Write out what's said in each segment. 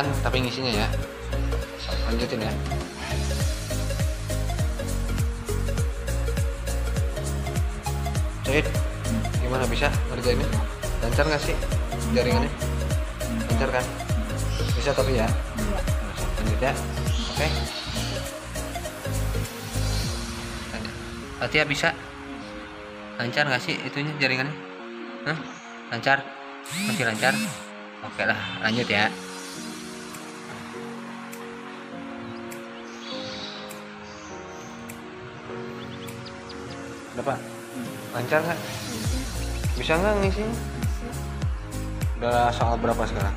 berantakan tapi ngisinya ya. Lanjutin ya. Cid, gimana bisa ngerjainnya? Lancar nggak sih jaringannya? Lancar kan? Bisa tapi ya. Lanjut ya. Oke. Berarti ya bisa. Lancar nggak sih itunya jaringannya? Hah? Lancar? Masih lancar? Oke lah, lanjut ya. Udah Pak? Lancar nggak? Bisa nggak ngisinya? Udah soal berapa sekarang?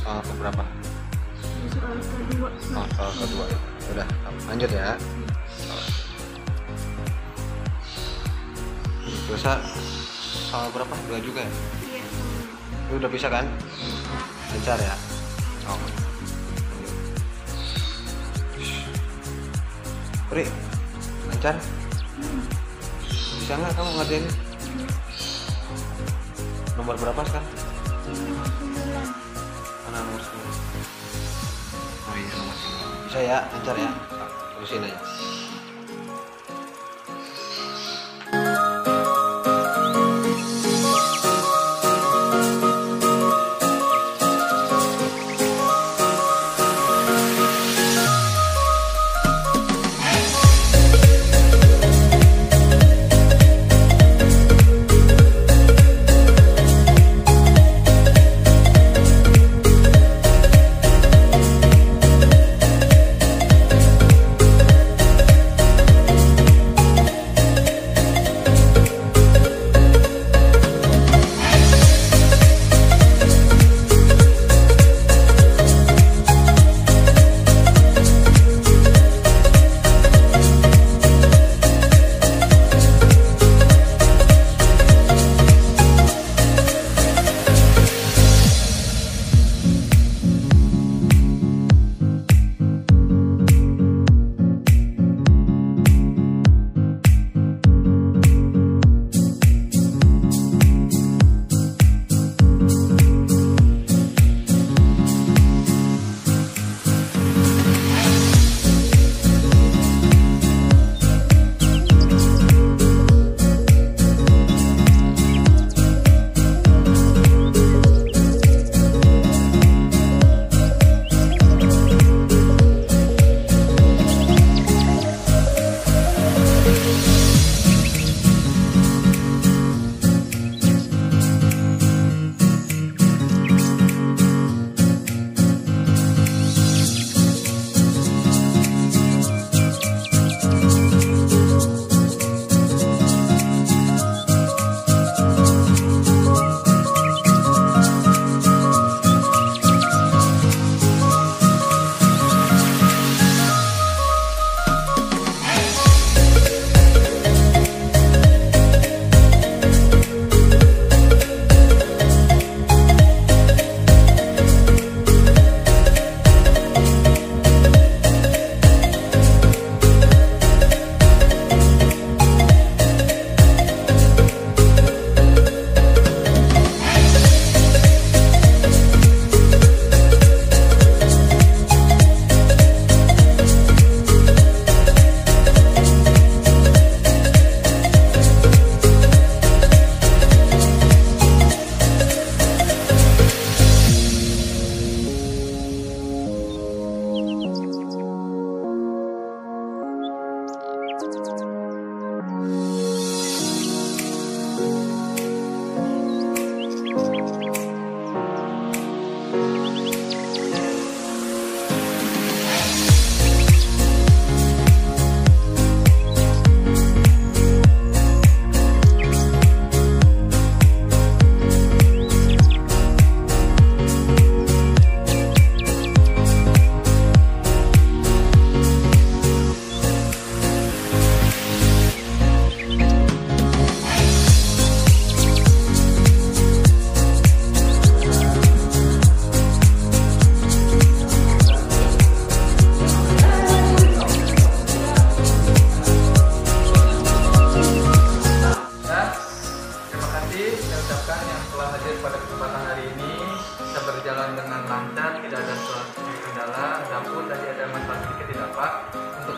Soal ke berapa? Soal kedua. Oh, soal kedua. Udah, lanjut ya. Dosa soal berapa? 2 juga ya? Iya. Lu udah bisa kan? Lancar ya? Oh. Pri, lancar? Bisa nggak kamu ngerjain? Nomor berapa sekarang? Mana nomor 9? Oh iya, nomor 9. Bisa ya? Lancar ya? Terusin aja.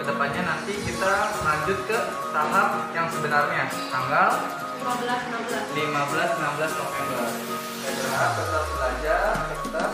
kedepannya nanti kita lanjut ke tahap yang sebenarnya tanggal 15 16 15-16 November. Saya berharap tetap belajar, tetap